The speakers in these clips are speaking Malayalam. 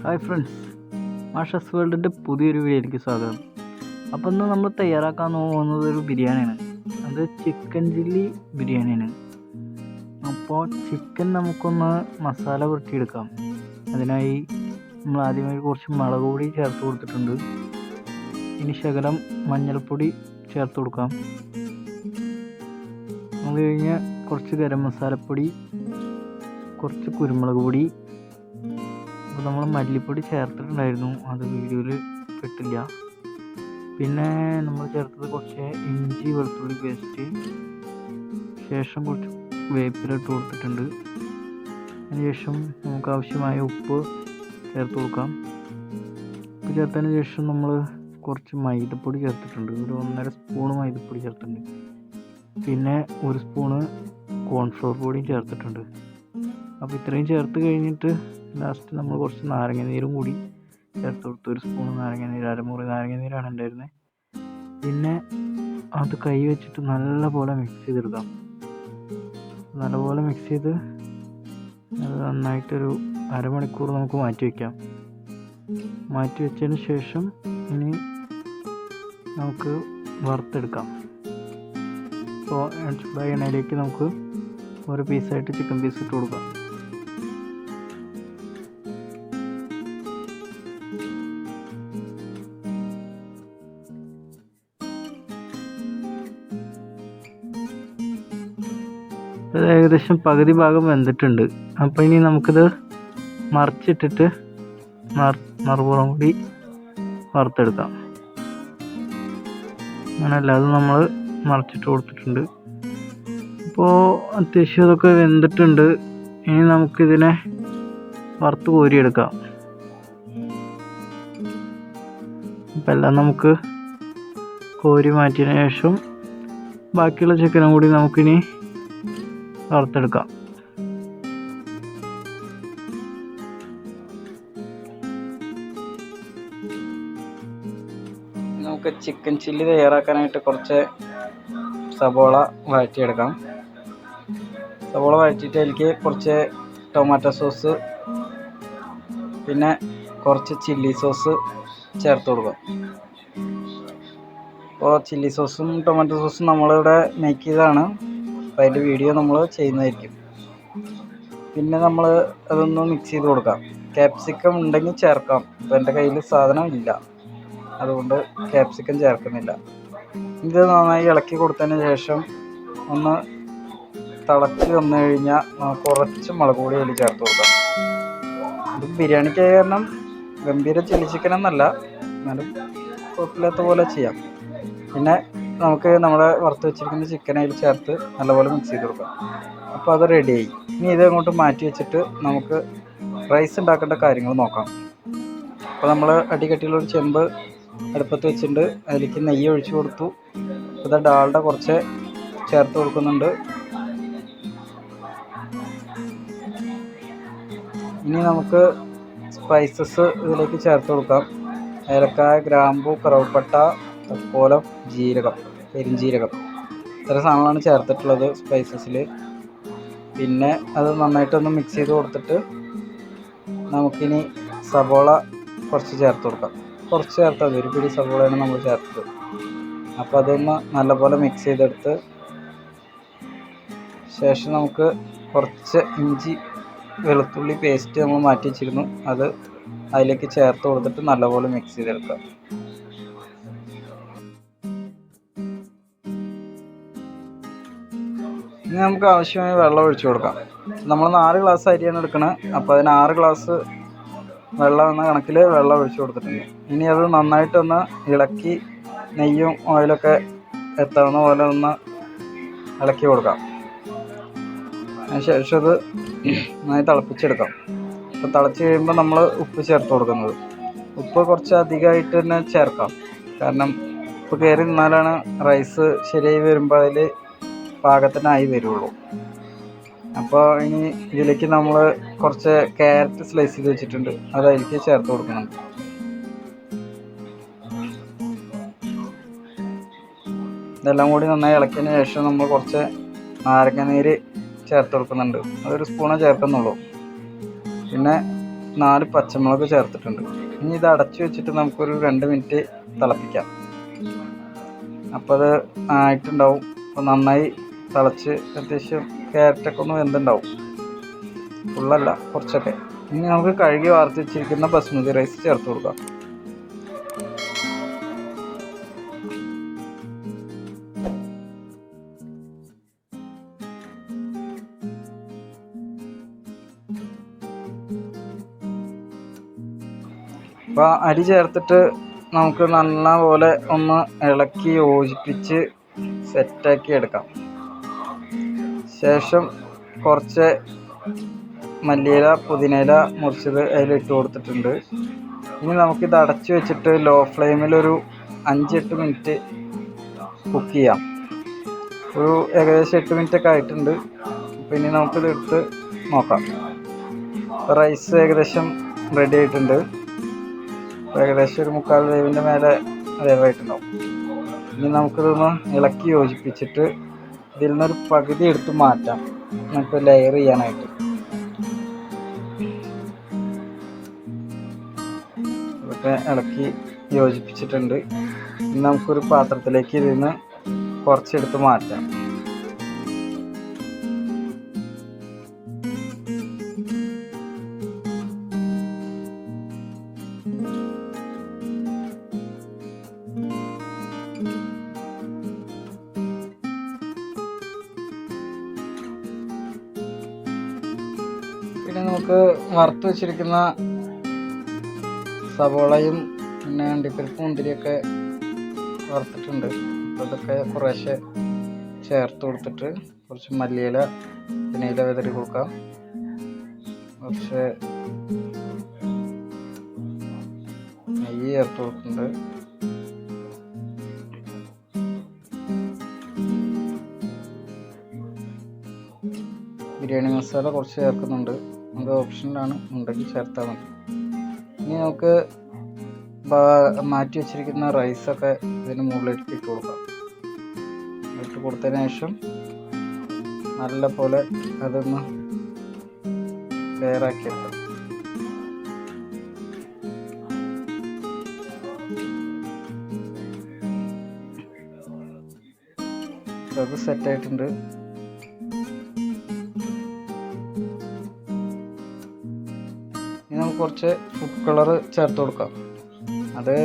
ഹായ് ഫ്രണ്ട്സ്, മാഷസ് വേൾഡിൻ്റെ പുതിയൊരു വീഡിയോയിലേക്ക് സ്വാഗതം. അപ്പോൾ ഇന്ന് നമ്മൾ തയ്യാറാക്കാൻ പോകുന്നത് ഒരു ബിരിയാണിയാണ്. അത് ചിക്കൻ ചില്ലി ബിരിയാണിയാണ്. അപ്പോൾ ചിക്കൻ നമുക്കൊന്ന് മസാല പുരട്ടിയെടുക്കാം. അതിനായി നമ്മൾ ആദ്യമായി കുറച്ച് മുളക് പൊടി ചേർത്ത് കൊടുത്തിട്ടുണ്ട്. ഇനി ശകലം മഞ്ഞൾപ്പൊടി ചേർത്ത് കൊടുക്കാം. അത് കഴിഞ്ഞ് കുറച്ച് ഗരം മസാലപ്പൊടി, കുറച്ച് കുരുമുളക് പൊടി. അപ്പോൾ നമ്മൾ മല്ലിപ്പൊടി ചേർത്തിട്ടുണ്ടായിരുന്നു, അത് വീഡിയോയിൽ പെട്ടില്ല. പിന്നെ നമ്മൾ ചേർത്തത് കുറച്ച് ഇഞ്ചി വെളുത്തുള്ളി പേസ്റ്റ്, ശേഷം കുറച്ച് വേപ്പില ഇട്ട് കൊടുത്തിട്ടുണ്ട്. അതിനുശേഷം നമുക്ക് ആവശ്യമായ ഉപ്പ് ചേർത്ത് കൊടുക്കാം. ഉപ്പ് ചേർത്തതിന് ശേഷം നമ്മൾ കുറച്ച് മൈദപ്പൊടി ചേർത്തിട്ടുണ്ട്, ഒരു 1.5 സ്പൂണ് മൈദപ്പൊടി ചേർത്തിട്ടുണ്ട്. പിന്നെ 1 സ്പൂണ് കോൺഫ്ലവർ പൊടിയും ചേർത്തിട്ടുണ്ട്. അപ്പോൾ ഇത്രയും ചേർത്ത് കഴിഞ്ഞിട്ട് ലാസ്റ്റ് നമ്മൾ കുറച്ച് നാരങ്ങ നീരും കൂടി ചേർത്ത് കൊടുത്തു. 1 സ്പൂൺ നാരങ്ങ നീര്, അരമുറി നാരങ്ങ നീരാണ് ഉണ്ടായിരുന്നത്. പിന്നെ അത് കൈ വെച്ചിട്ട് നല്ലപോലെ മിക്സ് ചെയ്തെടുക്കാം. നല്ലപോലെ മിക്സ് ചെയ്ത് അത് നന്നായിട്ടൊരു അരമണിക്കൂർ നമുക്ക് മാറ്റി വയ്ക്കാം. മാറ്റി വെച്ചതിന് ശേഷം ഇനി നമുക്ക് വറുത്തെടുക്കാം. അപ്പോൾ ചൂടായ എണ്ണയിലേക്ക് നമുക്ക് ഓരോ പീസായിട്ട് ചിക്കൻ പീസ് ഇട്ട് കൊടുക്കാം. ഇത് ഏകദേശം പകുതി ഭാഗം വെന്തിട്ടുണ്ട്. അപ്പോൾ ഇനി നമുക്കിത് മറിച്ചിട്ടിട്ട് മറുപുറം കൂടി വറുത്തെടുക്കാം. അങ്ങനെയല്ല, അത് നമ്മൾ മറിച്ചിട്ട് കൊടുത്തിട്ടുണ്ട്. അപ്പോൾ അത്യാവശ്യം ഇതൊക്കെ വെന്തിട്ടുണ്ട്. ഇനി നമുക്കിതിനെ വറുത്ത് കോരിയെടുക്കാം. അപ്പം എല്ലാം നമുക്ക് കോരി മാറ്റിയതിന് ശേഷം ബാക്കിയുള്ള ചിക്കനും കൂടി നമുക്കിനി വറുത്തെടുക്കാം. നമുക്ക് ചിക്കൻ ചില്ലി തയ്യാറാക്കാനായിട്ട് കുറച്ച് സവോള വഴറ്റിയെടുക്കാം. സവോള വഴറ്റിയിട്ട് അതിലേക്ക് കുറച്ച് ടൊമാറ്റോ സോസ്, പിന്നെ കുറച്ച് ചില്ലി സോസ് ചേർത്ത് കൊടുക്കാം. അപ്പോൾ ചില്ലി സോസും ടൊമാറ്റോ സോസും നമ്മളിവിടെ മേക്ക് ചെയ്തതാണ്. അപ്പോൾ അതിൻ്റെ വീഡിയോ നമ്മൾ ചെയ്യുന്നതായിരിക്കും. പിന്നെ നമ്മൾ അതൊന്ന് മിക്സ് ചെയ്ത് കൊടുക്കാം. ക്യാപ്സിക്കം ഉണ്ടെങ്കിൽ ചേർക്കാം. ഇപ്പോൾ എൻ്റെ കയ്യിൽ സാധനം ഇല്ല, അതുകൊണ്ട് ക്യാപ്സിക്കം ചേർക്കുന്നില്ല. ഇത് നന്നായി ഇളക്കി കൊടുത്തതിന് ശേഷം ഒന്ന് തിളച്ച് വന്നു കഴിഞ്ഞാൽ കുറച്ച് മുളക് പൊടി അതിൽ ചേർത്ത് കൊടുക്കാം. ഇത് ബിരിയാണിക്ക് കാരണം ഗംഭീര ചില്ലി ചിക്കൻ എന്നല്ല, എന്നാലും കുഴപ്പമില്ലാത്ത പോലെ ചെയ്യാം. പിന്നെ നമുക്ക് നമ്മുടെ വറുത്ത് വെച്ചിരിക്കുന്ന ചിക്കൻ അതിൽ ചേർത്ത് നല്ലപോലെ മിക്സ് ചെയ്ത് കൊടുക്കാം. അപ്പോൾ അത് റെഡിയായി. ഇനി ഇത് അങ്ങോട്ട് മാറ്റി വെച്ചിട്ട് നമുക്ക് റൈസ് ഉണ്ടാക്കേണ്ട കാര്യങ്ങൾ നോക്കാം. അപ്പോൾ നമ്മൾ അടികട്ടിയിലൊരു ചെമ്പ് അടുപ്പത്ത് വെച്ചിട്ടുണ്ട്. അതിലേക്ക് നെയ്യ് ഒഴിച്ച് കൊടുത്തു. അപ്പോൾ ഡാൽഡ കുറച്ച് ചേർത്ത് കൊടുക്കുന്നുണ്ട്. ഇനി നമുക്ക് സ്പൈസസ് ഇതിലേക്ക് ചേർത്ത് കൊടുക്കാം. ഏലക്കായ, ഗ്രാമ്പു, കറുവപ്പട്ട, തക്കോലം, ജീരകം, പെരിഞ്ജീരകം, ഇത്ര സാധനങ്ങളാണ് ചേർത്തിട്ടുള്ളത് സ്പൈസസിൽ. പിന്നെ അത് നന്നായിട്ടൊന്ന് മിക്സ് ചെയ്ത് കൊടുത്തിട്ട് നമുക്കിനി സവോള കുറച്ച് ചേർത്ത് കൊടുക്കാം. കുറച്ച് ചേർത്താൽ മതി, 1 പിടി സവോളയാണ് നമ്മൾ ചേർത്തത്. അപ്പോൾ അതൊന്ന് നല്ലപോലെ മിക്സ് ചെയ്തെടുത്ത് ശേഷം നമുക്ക് കുറച്ച് ഇഞ്ചി വെളുത്തുള്ളി പേസ്റ്റ് നമ്മൾ മാറ്റി വെച്ചിരുന്നു, അത് അതിലേക്ക് ചേർത്ത് കൊടുത്തിട്ട് നല്ലപോലെ മിക്സ് ചെയ്തെടുക്കാം. ഇനി നമുക്ക് ആവശ്യമായ വെള്ളം ഒഴിച്ചു കൊടുക്കാം. നമ്മൾ 4 ഗ്ലാസ് അരിയാണ് എടുക്കണത്. അപ്പോൾ അതിന് 6 ഗ്ലാസ് വെള്ളം എന്ന കണക്കിൽ വെള്ളം ഒഴിച്ചു കൊടുത്തിട്ടുണ്ട്. ഇനി അത് നന്നായിട്ടൊന്ന് ഇളക്കി നെയ്യും ഓയിലൊക്കെ എത്താവുന്ന പോലെ ഒന്ന് ഇളക്കി കൊടുക്കാം. അതിനുശേഷം അത് നന്നായി തിളപ്പിച്ചെടുക്കാം. അപ്പോൾ തിളച്ച് കഴിയുമ്പോൾ നമ്മൾ ഉപ്പ് ചേർത്ത് കൊടുക്കുന്നത്. ഉപ്പ് കുറച്ച് അധികമായിട്ട് തന്നെ ചേർക്കാം, കാരണം ഉപ്പ് കയറി നിന്നാലാണ് റൈസ് ശരിയായി വരുമ്പോൾ അതിൽ പാകത്തിനായി വരുള്ളൂ. അപ്പോൾ ഇനി ഇതിലേക്ക് നമ്മൾ കുറച്ച് ക്യാരറ്റ് സ്ലൈസ് ചെയ്ത് വെച്ചിട്ടുണ്ട്, അത് അതിലേക്ക് ചേർത്ത് കൊടുക്കുന്നുണ്ട്. ഇതെല്ലാം കൂടി നന്നായി ഇളക്കിയതിന് ശേഷം നമ്മൾ കുറച്ച് നാരങ്ങ നീര് ചേർത്ത് കൊടുക്കുന്നുണ്ട്. അതൊരു സ്പൂണേ ചേർക്കുന്നുള്ളൂ. പിന്നെ 4 പച്ചമുളക് ചേർത്തിട്ടുണ്ട്. ഇനി ഇത് അടച്ചു വെച്ചിട്ട് നമുക്കൊരു 2 മിനിറ്റ് തിളപ്പിക്കാം. അപ്പോൾ അത് ആയിട്ടുണ്ടാവും. അപ്പോൾ നന്നായി തിളച്ച് അത്യാവശ്യം ക്യാരറ്റൊക്കെ ഒന്ന് വെന്തുണ്ടാവും, ഫുള്ളല്ല കുറച്ചൊക്കെ. ഇനി നമുക്ക് കഴുകി വാർത്ത് വെച്ചിരിക്കുന്ന ബസ്മതി റൈസ് ചേർത്ത് കൊടുക്കാം. അപ്പോൾ അരി ചേർത്തിട്ട് നമുക്ക് നല്ലപോലെ ഒന്ന് ഇളക്കി യോജിപ്പിച്ച് സെറ്റാക്കി എടുക്കാം. ശേഷം കുറച്ച് മല്ലിയില പുതിനയില മുറിച്ചത് അതിലിട്ട് കൊടുത്തിട്ടുണ്ട്. ഇനി നമുക്കിത് അടച്ചു വെച്ചിട്ട് ലോ ഫ്ലെയിമിൽ ഒരു 5-8 മിനിറ്റ് കുക്ക് ചെയ്യാം. ഒരു ഏകദേശം 8 മിനിറ്റൊക്കെ ആയിട്ടുണ്ട്. അപ്പോൾ ഇനി നമുക്കിത് എടുത്ത് നോക്കാം. റൈസ് ഏകദേശം റെഡി ആയിട്ടുണ്ട്. ഏകദേശം ഒരു 3/4 വേവിൻ്റെ മേലെ വേവായിട്ടുണ്ടാവും. ഇനി നമുക്കിതൊന്ന് ഇളക്കി യോജിപ്പിച്ചിട്ട് ഇതിൽ നിന്നൊരു പകുതി എടുത്ത് മാറ്റാം, നമുക്ക് ലെയർ ചെയ്യാനായിട്ട്. ഇതൊക്കെ ഇളക്കി യോജിപ്പിച്ചിട്ടുണ്ട്. ഇനി നമുക്കൊരു പാത്രത്തിലേക്ക് ഇതിൽ നിന്ന് കുറച്ചെടുത്ത് മാറ്റാം. പിന്നെ നമുക്ക് വറുത്ത് വെച്ചിരിക്കുന്ന സവോളയും പിന്നെ അണ്ടിപ്പരിപ്പ് മുന്തിരിയൊക്കെ വറുത്തിട്ടുണ്ട്. അപ്പോൾ ഇതൊക്കെ കുറേശ്ശെ ചേർത്ത് കൊടുത്തിട്ട് കുറച്ച് മല്ലിയില പുതിനയില വിതറി കൊടുക്കാം. കുറച്ച് നെയ്യ് ചേർത്ത് കൊടുക്കുന്നുണ്ട്. ബിരിയാണി മസാല കുറച്ച് ചേർക്കുന്നുണ്ട്, അത് ഓപ്ഷനിലാണ്, ഉണ്ടെങ്കിൽ ചേർത്താൽ മതി. ഇനി നമുക്ക് മാറ്റി വെച്ചിരിക്കുന്ന റൈസൊക്കെ ഇതിന് മുകളിലേക്ക് ഇട്ട് കൊടുക്കാം. ഇട്ട് കൊടുത്തതിന് ശേഷം നല്ല പോലെ അതൊന്ന് ലെയറാക്കി എടുക്കാം. അത് സെറ്റായിട്ടുണ്ട്. ഇനി നമുക്ക് കുറച്ച് ഫുഡ് കളർ ചേർത്ത് കൊടുക്കാം. അത്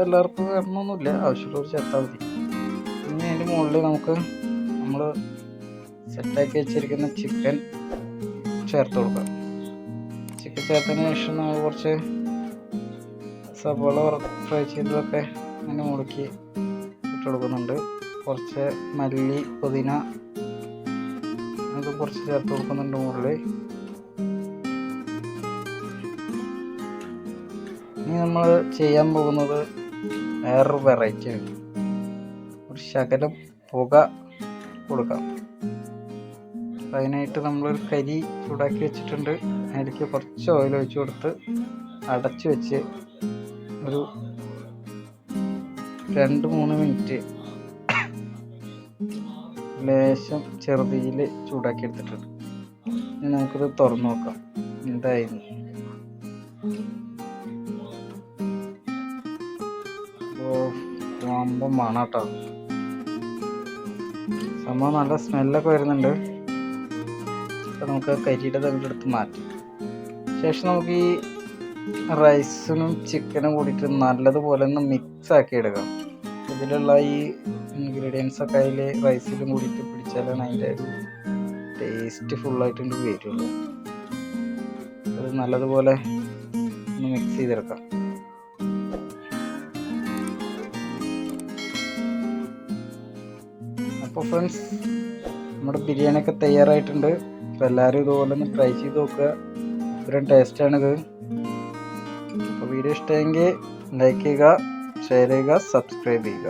എല്ലാവർക്കും വരണമെന്നൊന്നുമില്ല, ആവശ്യമുള്ളവർ ചേർത്താൽ മതി. ഇനി അതിൻ്റെ മുകളിൽ നമുക്ക് നമ്മൾ സെറ്റാക്കി വെച്ചിരിക്കുന്ന ചിക്കൻ ചേർത്ത് കൊടുക്കാം. ചിക്കൻ ചേർത്തതിന് ശേഷം നമ്മൾ കുറച്ച് സവോള ഫ്രൈ ചെയ്തതൊക്കെ അങ്ങനെ മുറുക്കി ഇട്ട് കൊടുക്കുന്നുണ്ട്. കുറച്ച് മല്ലി പുതിന അത് കുറച്ച് ചേർത്ത് കൊടുക്കുന്നുണ്ട് മുകളിൽ. ഇനി നമ്മൾ ചെയ്യാൻ പോകുന്നത് വേറൊരു വെറൈറ്റിയാണ്. ഒരു ശകലം പുക കൊടുക്കാം. അതിനായിട്ട് നമ്മളൊരു കരി ചൂടാക്കി വെച്ചിട്ടുണ്ട്. അതിലേക്ക് കുറച്ച് ഓയിൽ ഒഴിച്ച് കൊടുത്ത് അടച്ചു വെച്ച് ഒരു 2-3 മിനിറ്റ് ലേശം ചെറുതീയിൽ ചൂടാക്കി എടുത്തിട്ടുണ്ട്. ഇനി നമുക്കിത് തുറന്നു നോക്കാം എന്തായിരുന്നു. വമ്പം മണം കേട്ടോ, സംഭവം നല്ല സ്മെല്ലൊക്കെ വരുന്നുണ്ട്. അപ്പോൾ നമുക്ക് കരിയുടെ തകിലെടുത്ത് മാറ്റാം. ശേഷം നമുക്ക് ഈ റൈസിനും ചിക്കനും കൂടിയിട്ട് നല്ലതുപോലെ ഒന്ന് മിക്സ് ആക്കി എടുക്കാം. ഇതിലുള്ള ഈ ഇൻഗ്രീഡിയൻസൊക്കെ അതിൽ റൈസിലും കൂടിയിട്ട് പിടിച്ചാലാണ് അതിൻ്റെ ഒരു ടേസ്റ്റ് ഫുള്ളായിട്ട് വരുള്ളൂ. അത് നല്ലതുപോലെ ഒന്ന് മിക്സ് ചെയ്തെടുക്കാം. അപ്പോൾ ഫ്രണ്ട്സ്, നമ്മുടെ ബിരിയാണിയൊക്കെ തയ്യാറായിട്ടുണ്ട്. അപ്പോൾ എല്ലാവരും ഇതുപോലെ ഒന്ന് ട്രൈ ചെയ്ത് നോക്കുക, ഇത്രയും ടേസ്റ്റാണിത്. അപ്പോൾ വീഡിയോ ഇഷ്ടമെങ്കിൽ ലൈക്ക് ചെയ്യുക, ഷെയർ ചെയ്യുക, സബ്സ്ക്രൈബ് ചെയ്യുക.